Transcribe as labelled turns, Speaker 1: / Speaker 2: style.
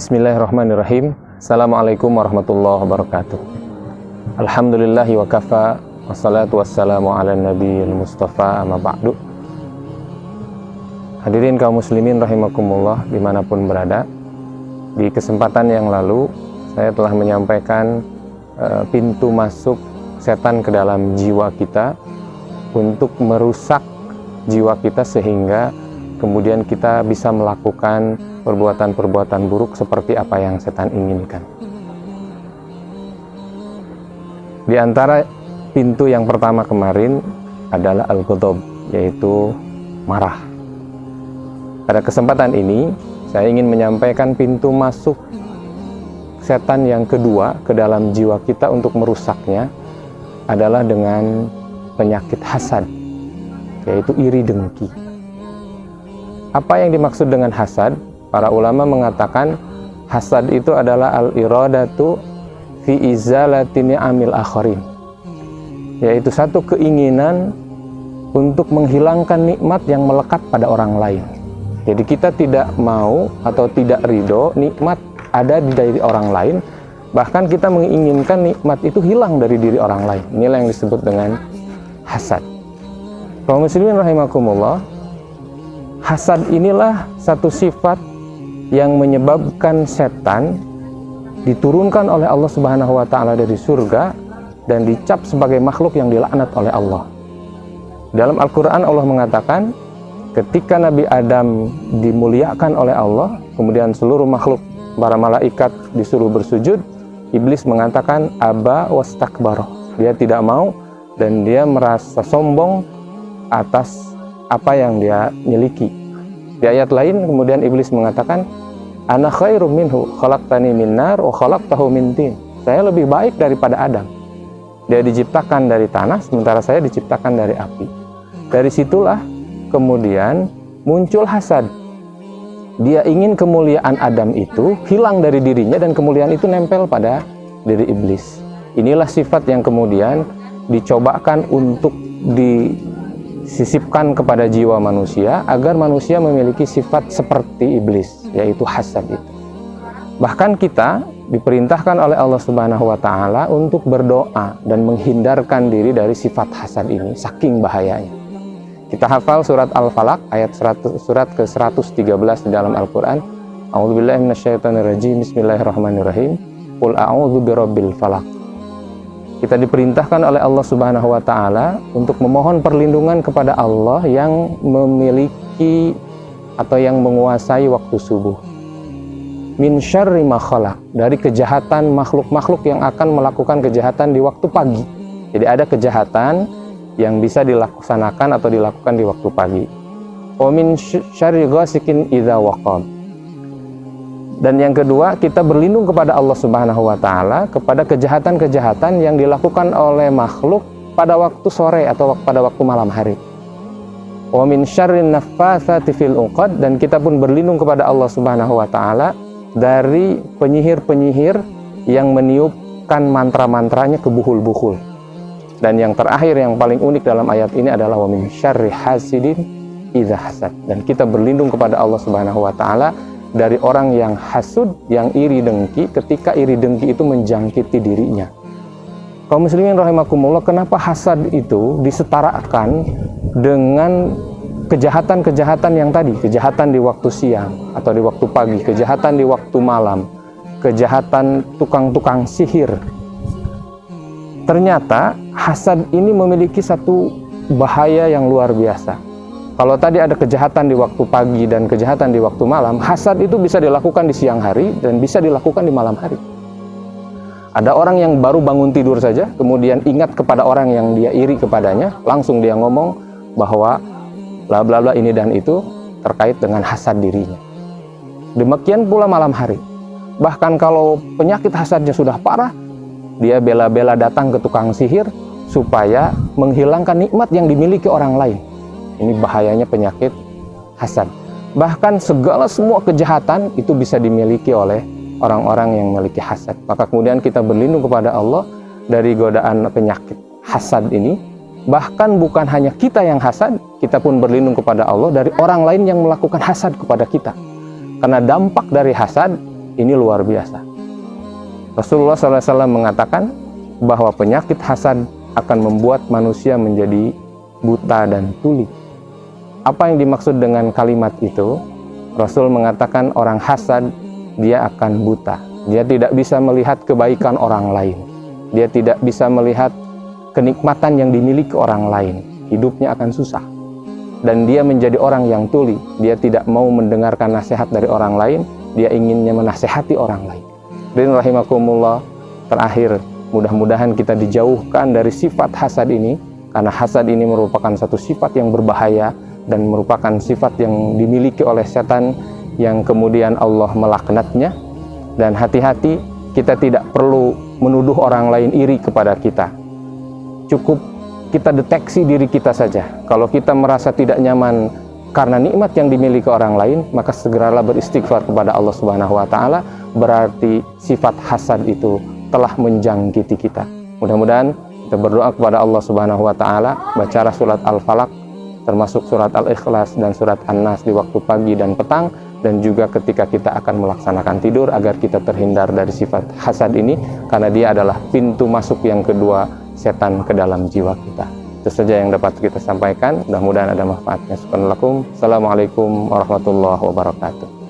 Speaker 1: Bismillahirrahmanirrahim. Assalamualaikum warahmatullahi wabarakatuh. Alhamdulillahi wa kafa, wassalatu wassalamu ala nabiyil mustafa, amma ba'du. Hadirin kaum muslimin rahimakumullah dimanapun berada. Di kesempatan yang lalu saya telah menyampaikan pintu masuk setan ke dalam jiwa kita untuk merusak jiwa kita sehingga kemudian kita bisa melakukan perbuatan-perbuatan buruk seperti apa yang setan inginkan. Di antara pintu yang pertama kemarin adalah al-ghadab, yaitu marah. Pada kesempatan ini saya ingin menyampaikan pintu masuk setan yang kedua ke dalam jiwa kita untuk merusaknya adalah dengan penyakit hasad, yaitu iri dengki. Apa yang dimaksud dengan hasad? Para ulama mengatakan hasad itu adalah al-iradatu fi izalati ni'amil akharin, yaitu satu keinginan untuk menghilangkan nikmat yang melekat pada orang lain. Jadi kita tidak mau atau tidak ridho nikmat ada di diri orang lain, bahkan kita menginginkan nikmat itu hilang dari diri orang lain. Inilah yang disebut dengan hasad. Kaum muslimin rahimakumullah, hasad inilah satu sifat yang menyebabkan setan diturunkan oleh Allah Subhanahu wa taala dari surga dan dicap sebagai makhluk yang dilaknat oleh Allah. Dalam Al-Qur'an Allah mengatakan ketika Nabi Adam dimuliakan oleh Allah, kemudian seluruh makhluk para malaikat disuruh bersujud, iblis mengatakan aba wastakbara. Dia tidak mau dan dia merasa sombong atas apa yang dia miliki. Di ayat lain kemudian iblis mengatakan ana khairum minhu khalaqtani min nar wa khalaqtahu min tin. Saya lebih baik daripada Adam. Dia diciptakan dari tanah sementara saya diciptakan dari api. Dari situlah kemudian muncul hasad. Dia ingin kemuliaan Adam itu hilang dari dirinya dan kemuliaan itu nempel pada diri iblis. Inilah sifat yang kemudian dicobakan untuk disisipkan kepada jiwa manusia agar manusia memiliki sifat seperti iblis, yaitu hasad itu. Bahkan kita diperintahkan oleh Allah Subhanahu wa taala untuk berdoa dan menghindarkan diri dari sifat hasad ini, saking bahayanya. Kita hafal surat Al-Falaq ayat surat ke-113 di dalam Al-Qur'an. A'udzubillahi minasyaitonirrajim. Bismillahirrahmanirrahim. Qul a'udzu birabbil falaq. Kita diperintahkan oleh Allah Subhanahu wa taala untuk memohon perlindungan kepada Allah yang memiliki atau yang menguasai waktu subuh. Min syarri ma khalaq, dari kejahatan makhluk-makhluk yang akan melakukan kejahatan di waktu pagi. Jadi ada kejahatan yang bisa dilaksanakan atau dilakukan di waktu pagi. Wa min syarri ghasikin idza waqab. Dan yang kedua, kita berlindung kepada Allah Subhanahu wa taala kepada kejahatan-kejahatan yang dilakukan oleh makhluk pada waktu sore atau pada waktu malam hari. Wa min syarrin naffatsati fil 'uqad, dan kita pun berlindung kepada Allah Subhanahu wa taala dari penyihir-penyihir yang meniupkan mantra-mantranya ke buhul-buhul. Dan yang terakhir yang paling unik dalam ayat ini adalah wa min syarri hasidin idza hasad. Dan kita berlindung kepada Allah Subhanahu wa taala dari orang yang hasud, yang iri dengki ketika iri dengki itu menjangkiti dirinya. Kaum muslimin rahimakumullah, kenapa hasad itu disetarakan dengan kejahatan-kejahatan yang tadi, kejahatan di waktu siang atau di waktu pagi, kejahatan di waktu malam, kejahatan tukang-tukang sihir. Ternyata hasad ini memiliki satu bahaya yang luar biasa. Kalau tadi ada kejahatan di waktu pagi dan kejahatan di waktu malam, hasad itu bisa dilakukan di siang hari dan bisa dilakukan di malam hari. Ada orang yang baru bangun tidur saja, kemudian ingat kepada orang yang dia iri kepadanya, langsung dia ngomong bahwa bla bla bla ini dan itu terkait dengan hasad dirinya. Demikian pula malam hari. Bahkan kalau penyakit hasadnya sudah parah, dia bela-bela datang ke tukang sihir supaya menghilangkan nikmat yang dimiliki orang lain. Ini bahayanya penyakit hasad. Bahkan semua kejahatan itu bisa dimiliki oleh orang-orang yang memiliki hasad. Maka kemudian kita berlindung kepada Allah dari godaan penyakit hasad ini. Bahkan bukan hanya kita yang hasad, kita pun berlindung kepada Allah dari orang lain yang melakukan hasad kepada kita. Karena dampak dari hasad Ini luar biasa. Rasulullah SAW mengatakan bahwa penyakit hasad akan membuat manusia menjadi buta dan tuli. Apa yang dimaksud dengan kalimat itu? Rasul mengatakan orang hasad, dia akan buta. Dia tidak bisa melihat kebaikan orang lain. Dia tidak bisa melihat kenikmatan yang dimiliki orang lain. Hidupnya akan susah. Dan dia menjadi orang yang tuli. Dia tidak mau mendengarkan nasihat dari orang lain. Dia inginnya menasehati orang lain. Dan rahimakumullah, terakhir, mudah-mudahan kita dijauhkan dari sifat hasad ini, karena hasad ini merupakan satu sifat yang berbahaya dan merupakan sifat yang dimiliki oleh setan yang kemudian Allah melaknatnya. Dan hati-hati, kita tidak perlu menuduh orang lain iri kepada kita. Cukup kita deteksi diri kita saja. Kalau kita merasa tidak nyaman karena nikmat yang dimiliki orang lain, maka segeralah beristighfar kepada Allah Subhanahu wa taala. Berarti sifat hasad itu telah menjangkiti kita. Mudah-mudahan kita berdoa kepada Allah Subhanahu wa taala, bacalah surat Al-Falaq, termasuk surat Al-Ikhlas dan surat An-Nas di waktu pagi dan petang, dan juga ketika kita akan melaksanakan tidur, agar kita terhindar dari sifat hasad ini, karena dia adalah pintu masuk yang kedua setan ke dalam jiwa kita. Itu saja yang dapat kita sampaikan. Mudah-mudahan ada manfaatnya. Assalamualaikum warahmatullahi wabarakatuh.